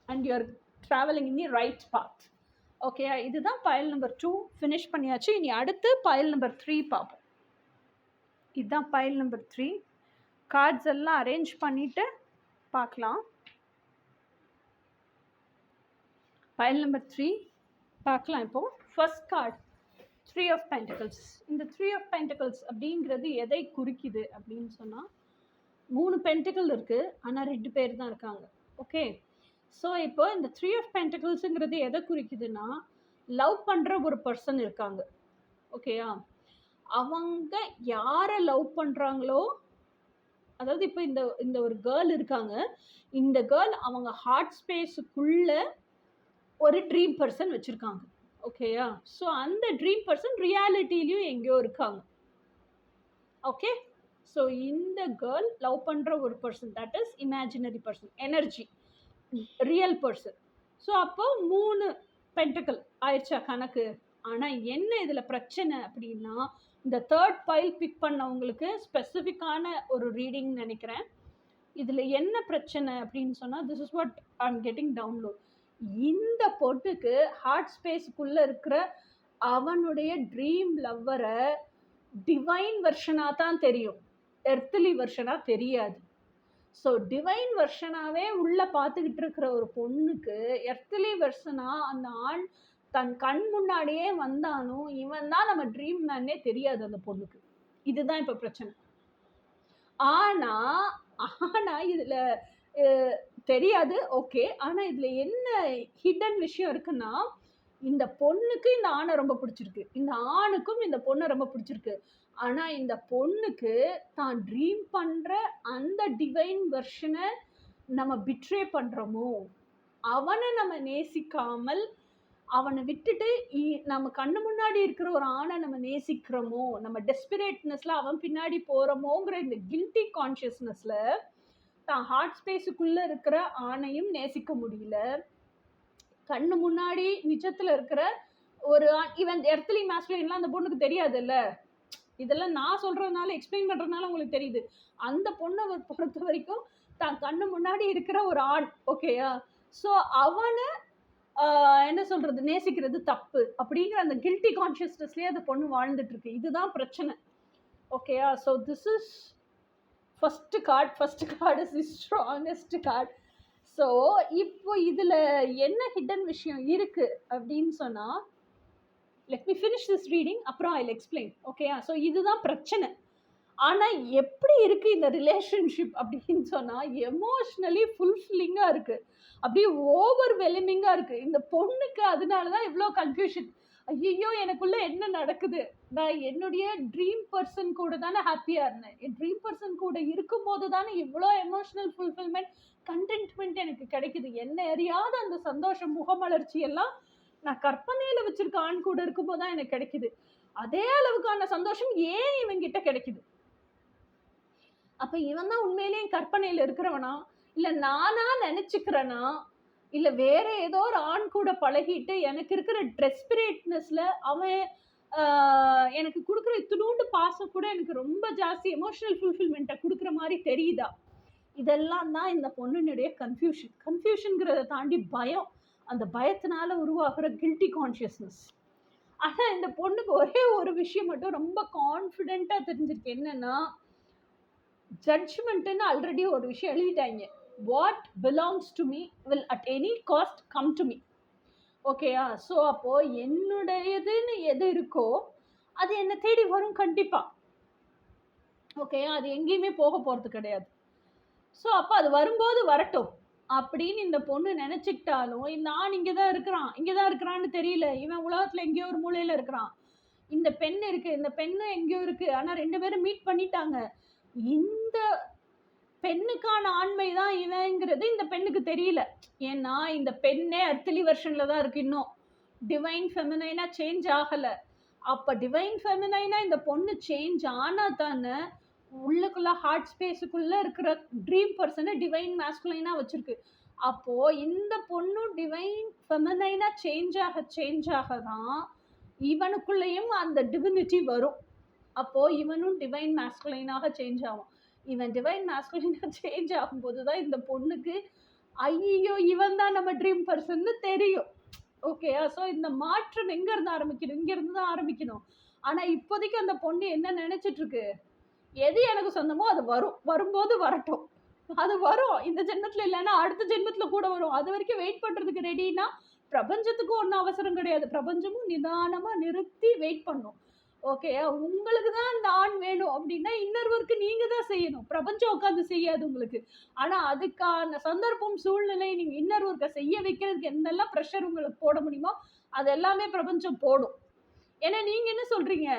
and you are travelling in the right path. Okay, இதுதான் பைல் நம்பர் 2 ஃபினிஷ் பண்ணியாச்சு. இனி அடுத்து பைல் நம்பர் 3 பார்ப்போம். இதுதான் பைல் நம்பர் 3. கார்ட்ஸ் எல்லாம் அரேஞ்ச் பண்ணிட்டு பார்க்கலாம். பைல் நம்பர் 3 பார்க்கலாம். இப்போ ஃபர்ஸ்ட் கார்டு 3 ஆஃப் பென்டிகல்ஸ். இந்த 3 ஆஃப் பென்டிகல்ஸ் அப்படிங்கிறது எதை குறிக்குது அப்படின்னு சொன்னால், 3 பென்டிகல் இருக்குது, ஆனால் 2 பேர் தான் இருக்காங்க. ஓகே, ஸோ இப்போ இந்த 3 ஆஃப் பென்டிகல்ஸுங்கிறது எதை குறிக்குதுன்னா, லவ் பண்ணுற ஒரு பர்சன் இருக்காங்க. ஓகேயா, அவங்க யாரை லவ் பண்ணுறாங்களோ, அதாவது இப்போ இந்த ஒரு கேர்ள் இருக்காங்க, இந்த கேர்ள் அவங்க ஹார்ட் ஸ்பேஸுக்குள்ள ஒரு ட்ரீம் பர்சன் வச்சுருக்காங்க. ஓகேயா, ஸோ அந்த ட்ரீம் பர்சன் ரியாலிட்டிலையும் எங்கேயோ இருக்காங்க. ஓகே, ஸோ இந்த கேர்ள் லவ் பண்ணுற ஒரு person, that is imaginary person, energy, real person. So அப்போ 3 பென்டிகல் ஆயிடுச்சா கணக்கு. ஆனால் என்ன இதில் பிரச்சனை அப்படின்னா, இந்த தேர்ட் பைல் பிக் பண்ணவங்களுக்கு ஸ்பெசிஃபிக்கான ஒரு ரீடிங் நினைக்கிறேன். இதில் என்ன பிரச்சனை அப்படின்னு சொன்னால், this is what I am getting download. இந்த பொண்ணுக்கு ஹார்ட் ஸ்பேஸுக்குள்ளே இருக்கிற அவனுடைய ட்ரீம் லவ்வரை டிவைன் வெர்ஷனாக தான் தெரியும், எர்த்லி வெர்ஷனாக தெரியாது. ஸோ டிவைன் வெர்ஷனாகவே உள்ளே பார்த்துக்கிட்டு இருக்கிற ஒரு பொண்ணுக்கு எர்த்லி வெர்ஷனாக அந்த ஆண் தன் கண் முன்னாடியே வந்தாலும் இவன் தான் நம்ம ட்ரீம் மேனே தெரியாது அந்த பொண்ணுக்கு. இதுதான் இப்போ பிரச்சனை. ஆனால் இதில் தெரியாது, ஓகே. ஆனால் இதில் என்ன ஹிடன் விஷயம் இருக்குன்னா, இந்த பொண்ணுக்கு இந்த ஆணை ரொம்ப பிடிச்சிருக்கு, இந்த ஆணுக்கும் இந்த பொண்ணை ரொம்ப பிடிச்சிருக்கு. ஆனால் இந்த பொண்ணுக்கு தான் ட்ரீம் பண்ணுற அந்த டிவைன் வெர்ஷனை நம்ம பிட்ரே பண்ணுறோமோ, அவனை நம்ம நேசிக்காமல் அவனை விட்டுட்டு நம்ம கண்ணு முன்னாடி இருக்கிற ஒரு ஆணை நம்ம நேசிக்கிறோமோ, நம்ம டெஸ்பிரேட்னஸில் அவன் பின்னாடி போகிறோமோங்கிற இந்த கில்ட்டி கான்ஷியஸ்னஸில் தான் ஹார்ட் ஸ்பேஸுக்குள்ளே இருக்கிற ஆணையும் நேசிக்க முடியல. கண்ணு முன்னாடி நிஜத்தில் இருக்கிற ஒரு இவன் எர்த்லி மேஸ்குலின்லாம் அந்த பொண்ணுக்கு தெரியாதுல்ல. இதெல்லாம் நான் சொல்கிறதுனால, எக்ஸ்பிளைன் பண்ணுறதுனால உங்களுக்கு தெரியுது. அந்த பொண்ணை பொறுத்த வரைக்கும் தான் கண்ணு முன்னாடி இருக்கிற ஒரு ஆண், ஓகேயா, ஸோ அவனை என்ன சொல்கிறது, நேசிக்கிறது தப்பு அப்படிங்கிற அந்த கில்ட்டி கான்ஷியஸ்னஸ்லேயே அந்த பொண்ணு வாழ்ந்துட்டு இருக்கு. இதுதான் பிரச்சனை. ஓகேயா, so this is first card is the strongest card. So இப்போ இதில் என்ன ஹிடன் விஷயம் இருக்குது அப்படின்னு சொன்னால், let me finish this reading, அப்புறம் ஐ வில் எக்ஸ்பிளைன். ஓகேயா, ஸோ இதுதான் பிரச்சனை. ஆனால் எப்படி இருக்குது இந்த ரிலேஷன்ஷிப் அப்படின்னு சொன்னால், எமோஷ்னலி ஃபுல்ஃபில்லிங்காக இருக்குது, அப்படியே ஓவர்வெல்மிங்காக இருக்குது இந்த பொண்ணுக்கு. அதனால தான் இவ்வளோ கன்ஃபியூஷன். ஐயோ எனக்குள்ளே என்ன நடக்குது, நான் என்னுடைய ட்ரீம் பர்சன் கூட தானே ஹாப்பியாக இருந்தேன், என் ட்ரீம் பர்சன் கூட இருக்கும்போது தானே இவ்வளோ எமோஷ்னல் ஃபுல்ஃபில்மெண்ட், கண்டென்ட்மெண்ட் எனக்கு கிடைக்குது, என்ன அறியாத அந்த சந்தோஷம், முகமலர்ச்சி எல்லாம் நான் கற்பனையில் வச்சுருக்க ஆண் கூட இருக்கும்போது தான் எனக்கு கிடைக்குது. அதே அளவுக்கான சந்தோஷம் ஏன் இவங்கிட்ட கிடைக்குது? அப்போ இவன் தான் உண்மையிலேயே கற்பனையில் இருக்கிறவனா, இல்லை நானா நினச்சிக்கிறேனா, இல்லை வேற ஏதோ ஒரு ஆண் கூட பழகிட்டு எனக்கு இருக்கிற டெஸ்பிரேட்னஸில் அவன் எனக்கு கொடுக்குற இத்தினூண்டு பாசம் கூட எனக்கு ரொம்ப ஜாஸ்தி எமோஷனல் ஃபுல்ஃபில்மெண்ட்டை கொடுக்குற மாதிரி தெரியுதா? இதெல்லாம் தான் இந்த பொண்ணுனுடைய கன்ஃபியூஷன்கிறத தாண்டி பயம், அந்த பயத்தினால உருவாகிற கில்ட்டி கான்ஷியஸ்னஸ். ஆனால் இந்த பொண்ணுக்கு ஒரே ஒரு விஷயம் மட்டும் ரொம்ப கான்ஃபிடென்ட்டாக தெரிஞ்சிருக்கு, என்னென்னா ஜட்ஜ்மெண்ட்டுன்னு ஆல்ரெடி ஒரு விஷயம் எழுதிட்டாங்க. What belongs to me will at any cost come to me. ஓகேயா, ஸோ அப்போது என்னுடையதுன்னு எது இருக்கோ அது என்ன தேடி வரும் கண்டிப்பா. ஓகே, அது எங்கேயுமே போக போறது கிடையாது. ஸோ அப்போ அது வரும்போது வரட்டும் அப்படின்னு இந்த பொண்ணு நினைச்சுக்கிட்டாலும், நான் இங்கே தான் இருக்கிறான், இங்கே தான் இருக்கிறான்னு தெரியல, இவன் உலகத்துல எங்கேயோ ஒரு மூலையில இருக்கிறான், இந்த பெண் இருக்கு, இந்த பெண்ணு எங்கேயோ இருக்கு, ஆனா 2 பேரும் மீட் பண்ணிட்டாங்க, இந்த பெண்ணுக்கான ஆண்மை தான் இவங்கிறது இந்த பெண்ணுக்கு தெரியல. ஏன்னா இந்த பெண்ணே அர்த்தலி வெர்ஷன்ல தான் இருக்கு, இன்னும் டிவைன் ஃபெமினைனா சேஞ்ச் ஆகல. அப்ப டிவைன் ஃபெமினைனா இந்த பொண்ணு சேஞ்ச் ஆனா தானே உள்ளுக்குள்ள ஹார்ட் ஸ்பேஸுக்குள்ள இருக்கிற ட்ரீம் பர்சனை டிவைன் மாஸ்குலைனா வச்சிருக்கு. அப்போ இந்த பொண்ணு டிவைன் ஃபெமினைனா சேஞ்ச் ஆக தான் இவனுக்குள்ளேயும் அந்த டிவினிட்டி வரும். அப்போ இவனும் டிவைன் மாஸ்குலைனாக சேஞ்ச் ஆகும். இவன் டிவைன் மாஸ்குலைனா சேஞ்ச் ஆகும்போது தான் இந்த பொண்ணுக்கு ஐயோ இவன் தான் நம்ம ட்ரீம் பர்சன்னு தெரியும். ஓகே, ஸோ இந்த மாற்றம் எங்க இருந்து ஆரம்பிக்கணும்? இங்க இருந்து தான் ஆரம்பிக்கணும். ஆனா இப்போதைக்கு அந்த பொண்ணு என்ன நினைச்சிட்டு இருக்கு, எது எனக்கு சொந்தமோ அது வரும், வரும்போது வரட்டும், அது வரும். இந்த ஜென்மத்துல இல்லைன்னா அடுத்த ஜென்மத்துல கூட வரும். அது வரைக்கும் வெயிட் பண்றதுக்கு ரெடினா பிரபஞ்சத்துக்கும் ஒன்றும் அவசரம் கிடையாது. பிரபஞ்சமும் நிதானமா நிறுத்தி வெயிட் பண்ணும். ஓகே, உங்களுக்கு தான் இந்த ஆண் வேணும் அப்படின்னா இன்னர் ஒர்க்கு நீங்க தான் செய்யணும், பிரபஞ்சம் உட்காந்து செய்யாது உங்களுக்கு. ஆனா அதுக்கான சந்தர்ப்பம் சூழ்நிலை நீங்க இன்னர் ஒர்க்கை செய்ய வைக்கிறதுக்கு என்னெல்லாம் ப்ரெஷர் உங்களுக்கு போட முடியுமோ அது எல்லாமே பிரபஞ்சம் போடும். ஏன்னா நீங்க என்ன சொல்றீங்க,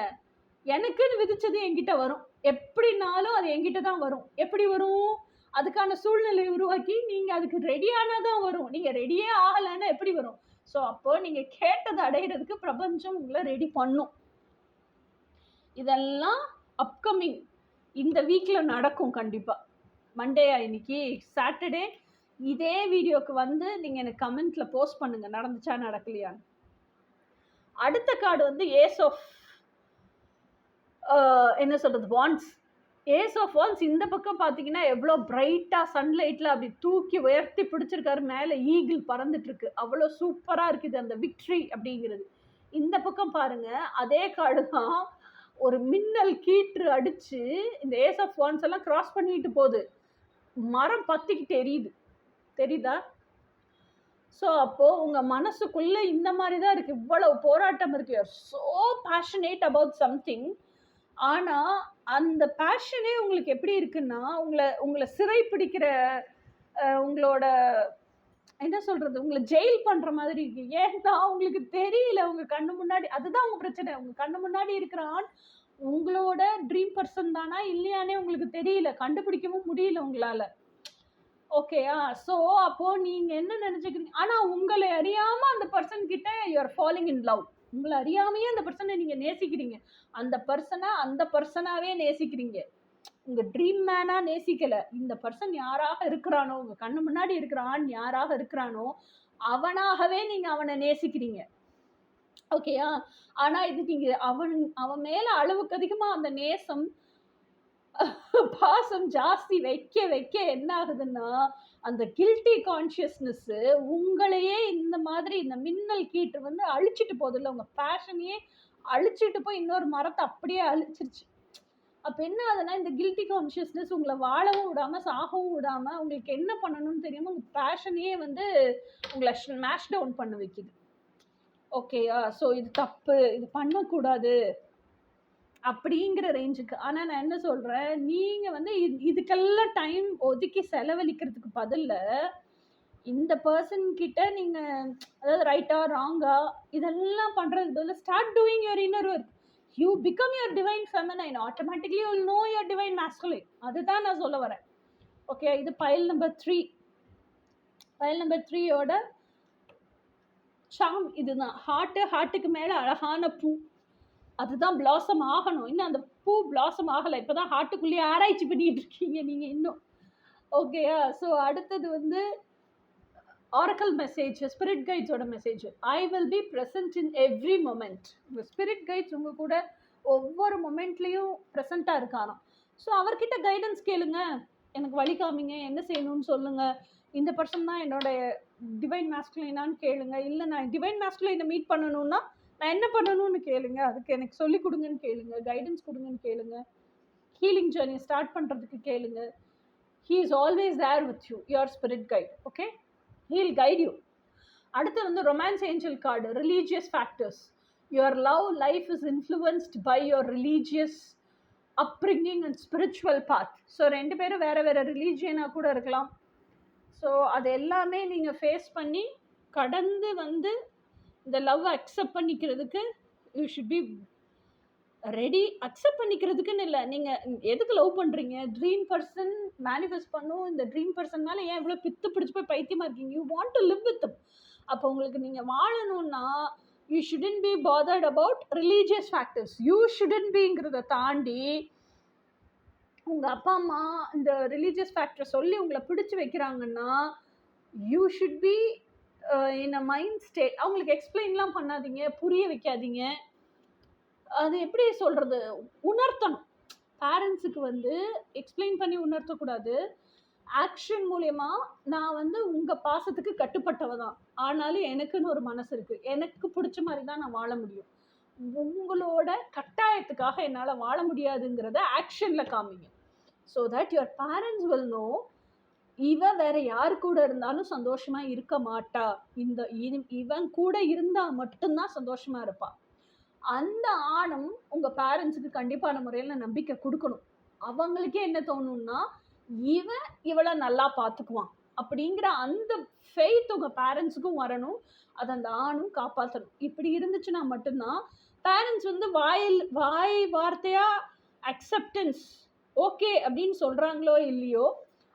எனக்குன்னு விதிச்சது என்கிட்ட வரும், எப்படினாலும் அது என்கிட்ட தான் வரும். எப்படி வரும்? அதுக்கான சூழ்நிலை உருவாக்கி நீங்க அதுக்கு ரெடியானாதான் வரும். நீங்க ரெடியே ஆகலைன்னா எப்படி வரும்? ஸோ அப்போ நீங்க கேட்டதை அடைகிறதுக்கு பிரபஞ்சம் உங்களை ரெடி பண்ணும். இதெல்லாம் அப்கமிங் இந்த வீக்ல நடக்கும் கண்டிப்பா. மண்டேயா இன்னைக்கு, சாட்டர்டே. இதே வீடியோக்கு வந்து நீங்க எனக்கு கமெண்ட்ல போஸ்ட் பண்ணுங்க நடந்துச்சா நடக்கலையான்னு. அடுத்த கார்டு வந்து ஏஸ் ஆஃப் என்ன சொல்றது, வான்ஸ். ஏஸ் ஆஃப் வான்ஸ் இந்த பக்கம் பார்த்தீங்கன்னா எவ்வளோ பிரைட்டா சன்லைட்ல அப்படி தூக்கி உயர்த்தி பிடிச்சிருக்காரு, மேலே ஈகிள் பறந்துட்டு இருக்கு, அவ்வளோ சூப்பரா இருக்குது அந்த விக்ட்ரி அப்படிங்கிறது. இந்த பக்கம் பாருங்க, அதே கார்டு தான் ஒரு மின்னல் கீற்று அடிச்சு இந்த ஏஸ் ஆஃப் வான்ஸ் எல்லாம் கிராஸ் பண்ணிட்டு போகுது, மரம் பத்திக்கிட்டு எரியுது, தெரியுதா? ஸோ அப்போ உங்க மனசுக்குள்ள இந்த மாதிரி தான் இருக்கு, இவ்வளவு போராட்டம் இருக்கு, ஸோ பேஷனேட் அபவுட் சம்திங். ஆனா அந்த பேஷனே உங்களுக்கு எப்படி இருக்குன்னா உங்களை சிறை பிடிக்கிற உங்களோட என்ன சொல்றது, உங்களை ஜெயில் பண்ற மாதிரி இருக்கு. ஏன்னா உங்களுக்கு தெரியல, உங்க கண்ணு முன்னாடி அதுதான் உங்க பிரச்சனை. உங்க கண்ணு முன்னாடி இருக்கிற ஆண் உங்களோட ட்ரீம் பர்சன் தானா இல்லையானே உங்களுக்கு தெரியல, கண்டுபிடிக்கவும் முடியல உங்களால. ஓகேயா? ஸோ அப்போ நீங்க என்ன நினைச்சுக்கிறீங்க, ஆனா உங்களை அறியாம அந்த பர்சன் கிட்ட you are falling in love. உங்களை அறியாமையே அந்த பர்சனை நீங்க நேசிக்கிறீங்க, அந்த பர்சனை அந்த பர்சனாவே நேசிக்கிறீங்க. உங்க ட்ரீம் மேனா நேசிக்கல, இந்த பர்சன் யாராக இருக்கிறானோ, உங்க கண்ணு முன்னாடி இருக்கிற ஆண் யாராக இருக்கிறானோ அவனாகவே நீங்க அவனை நேசிக்கிறீங்க. ஓகேயா? ஆனா இது நீங்க அவன் மேல அளவுக்கு அதிகமா அந்த நேசம் பாசம் ஜாஸ்தி வைக்க வைக்க என்ன ஆகுதுன்னா அந்த கில்ட்டி கான்சியஸ்னஸ் உங்களையே இந்த மாதிரி இந்த மின்னல் கீற்று வந்து அழிச்சிட்டு போதில்ல, உங்க பேஷனையே அழிச்சிட்டு போய் இன்னொரு மரத்தை அப்படியே அழிச்சிருச்சு. அப்ப என்ன ஆகுதுன்னா இந்த கில்ட்டி கான்சியஸ்னஸ் உங்களை வாழவும் விடாம சாகவும் விடாம உங்களுக்கு என்ன பண்ணணும்னு தெரியாம உங்க பேஷனையே வந்து உங்களை ஸ்மாஷ் டவுன் பண்ண வைக்குது. ஓகேயா? ஸோ இது தப்பு, இது பண்ணக்கூடாது அப்படிங்கிற ரேஞ்சுக்கு. ஆனா நான் என்ன சொல்றேன், நீங்க வந்து இதுக்கெல்லாம் டைம் ஒதுக்கி செலவழிக்கிறதுக்கு பதில்ல இந்த பர்சன் கிட்ட நீங்க அதாவது ரைட்டா ராங்கா இதெல்லாம் பண்றதுக்கு பதில் start doing your inner work. You become your divine feminine, automatically you will know your divine masculine. அதுதான் நான் சொல்ல வரேன். ஓகே, இது பைல் நம்பர் 3. பைல் நம்பர் 3யோட சாம் இதுதான். ஹார்ட்டுக்கு மேல அழகான பூ, அதுதான் பிளாசம் ஆகணும். இன்னும் அந்த பூ பிளாசம் ஆகலை, இப்போதான் ஹார்ட்டுக்குள்ளேயே ஆராய்ச்சி பண்ணிட்டு இருக்கீங்க நீங்க இன்னும். ஓகேயா? ஸோ அடுத்தது வந்து ஆரக்கல் மெசேஜ், ஸ்பிரிட் கைட்ஸோட message. I will be present in every moment. உங்கள் ஸ்பிரிட் கைட்ஸ் உங்க கூட ஒவ்வொரு மொமெண்ட்லேயும் ப்ரெசண்ட்டாக இருக்காராம். ஸோ அவர்கிட்ட கைடன்ஸ் கேளுங்க, எனக்கு வழி காமிங்க, என்ன செய்யணும்னு சொல்லுங்க, இந்த பர்சன் தான் என்னோட டிவைன் மாஸ்குலைனான்னு கேளுங்க, இல்லை நான் டிவைன் மாஸ்குலைனை மீட் பண்ணணும்னா நான் என்ன பண்ணணும்னு கேளுங்க, அதுக்கு எனக்கு சொல்லி கொடுங்கன்னு கேளுங்க, கைடன்ஸ் கொடுங்கன்னு கேளுங்க, ஹீலிங் ஜர்னி ஸ்டார்ட் பண்ணுறதுக்கு கேளுங்க. He is always there with you, your spirit guide. Okay, he will guide you. அடுத்து வந்து romance angel card, religious factors. your love life is influenced by your religious upbringing and spiritual path. So ரெண்டு பேரும் வேற வேற ரிலீஜியனாக கூட இருக்கலாம். So அது எல்லாமே நீங்கள் ஃபேஸ் பண்ணி கடந்து வந்து இந்த லவ் அக்செப்ட் பண்ணிக்கிறதுக்கு you should be ready. Accept பண்ணிக்கிறதுக்குன்னு இல்லை, நீங்கள் எதுக்கு லவ் பண்ணுறீங்க, ட்ரீம் பர்சன் மேனிஃபெஸ்ட் பண்ணும். இந்த ட்ரீம் பர்சன்னால ஏன் இவ்வளோ பித்து பிடிச்சி போய் பைத்தியமாக இருக்கீங்க? You want to live with. அப்போ உங்களுக்கு நீங்கள் வாழணும்னா you shouldn't be bothered about religious factors. You shouldn't பிங்கிறத தாண்டி உங்கள் அப்பா அம்மா இந்த ரிலீஜியஸ் ஃபேக்டரை சொல்லி உங்களை பிடிச்சி வைக்கிறாங்கன்னா you should be in a mind state. அவங்களுக்கு எக்ஸ்பிளைன்லாம் பண்ணாதீங்க, புரிய வைக்காதீங்க. அது எப்படி சொல்கிறது, உணர்த்தணும். பேரண்ட்ஸுக்கு வந்து எக்ஸ்பிளைன் பண்ணி உணர்த்தக்கூடாது. ஆக்ஷன் மூலயமா நான் வந்து உங்கள் பாசத்துக்கு கட்டுப்பட்டவ தான், ஆனாலும் எனக்குன்னு ஒரு மனசு இருக்குது, எனக்கு பிடிச்ச மாதிரி தான் நான் வாழ முடியும், உங்களோட கட்டாயத்துக்காக என்னால் வாழ முடியாதுங்கிறத ஆக்ஷனில் காமிங்க. So that your parents will know இவ வேற யாரு கூட இருந்தாலும் சந்தோஷமா இருக்க மாட்டா, இவன் கூட இருந்தா மட்டும்தான் சந்தோஷமா இருப்பா. அந்த ஆணும் உங்க பேரண்ட்ஸுக்கு கண்டிப்பான முறையில் நம்பிக்கை கொடுக்கணும். அவங்களுக்கே என்ன தோணும்னா இவளை நல்லா பார்த்துக்குவான் அப்படிங்கிற அந்த ஃபெய்த் உங்க பேரண்ட்ஸுக்கும் வரணும். அதை அந்த ஆணும் காப்பாற்றணும். இப்படி இருந்துச்சுன்னா மட்டும்தான் பேரண்ட்ஸ் வந்து வாய் வார்த்தையா அக்செப்டன்ஸ் ஓகே அப்படின்னு சொல்றாங்களோ இல்லையோ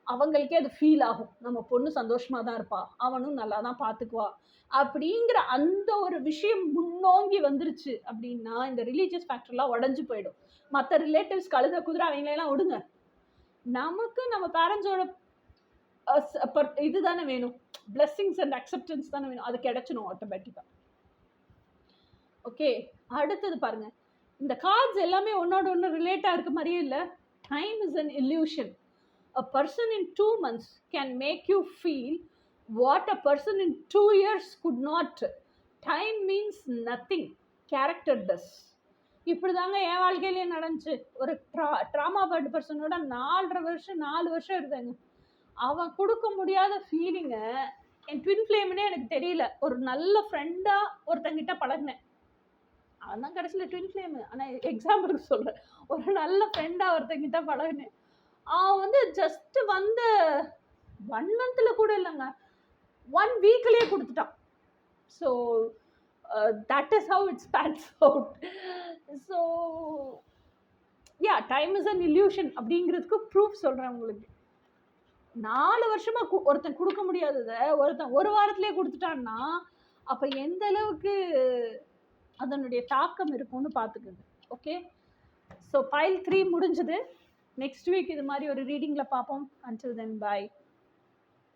அவங்களுக்கே அது ஃபீல் ஆகும், நம்ம பொண்ணு சந்தோஷமா தான் இருப்பா, அவனும் நல்லா தான் பார்த்துக்குவா அப்படிங்கிற அந்த ஒரு விஷயம் முன்னோங்கி வந்துருச்சு அப்படின்னா இந்த ரிலீஜியஸ் ஃபேக்டர்லாம் உடஞ்சி போயிடும். மற்ற ரிலேட்டிவ்ஸ் கழுத குதிரை அவங்களெல்லாம் விடுங்க, நமக்கு நம்ம பேரண்ட்ஸோட இதுதானே வேணும், பிளெஸ்ஸிங்ஸ் அண்ட் அக்செப்டன்ஸ் தானே வேணும், அது கிடைச்சிடும் ஆட்டோமேட்டிக்காக. ஓகே, அடுத்தது பாருங்க. இந்த கார்ட்ஸ் எல்லாமே ஒன்னோட ஒன்று ரிலேட்டாக இருக்க மாதிரியே இல்லை. Time is an illusion. A person in 2 months can make you feel what a person in 2 years could not. Time means nothing, character does. இப்படி தாங்க என் வாழ்க்கையிலேயே நடந்துச்சு. ஒரு ட்ராமா பர்ட் பர்சனோட 4 வருஷம் இருந்தாங்க. அவன் கொடுக்க முடியாத ஃபீலிங்கை என் ட்வின் ஃப்ளேம்னே எனக்கு தெரியல. ஒரு நல்ல ஃப்ரெண்டாக ஒருத்தங்கிட்ட பழகினேன், அவன் தான் கடைசியில் ட்வின் ஃப்ளேமு. ஆனால் எக்ஸாம்பிளுக்கு சொல்கிறேன், ஒரு நல்ல ஃப்ரெண்டாக ஒருத்தங்கிட்ட பழகினேன். அவன் வந்து ஜஸ்ட் வந்து 1 monthல கூட இல்லைங்க, 1 weekலேயே கொடுத்துட்டான். So that is how it spans out. So yeah, time is an illusion அப்படிங்கிறதுக்கு ப்ரூஃப் சொல்கிறேன் உங்களுக்கு. 4 வருஷமாக ஒருத்தன் கொடுக்க முடியாததை ஒருத்தன் 1 வாரத்திலே கொடுத்துட்டான்னா அப்போ எந்த அளவுக்கு அதனுடைய தாக்கம் இருக்கும்னு பார்த்துக்குங்க. ஓகே, ஸோ pile 3 முடிஞ்சது. நெக்ஸ்ட் வீக் இது மாதிரி ஒரு ரீடிங்கில் பார்ப்போம். until then bye.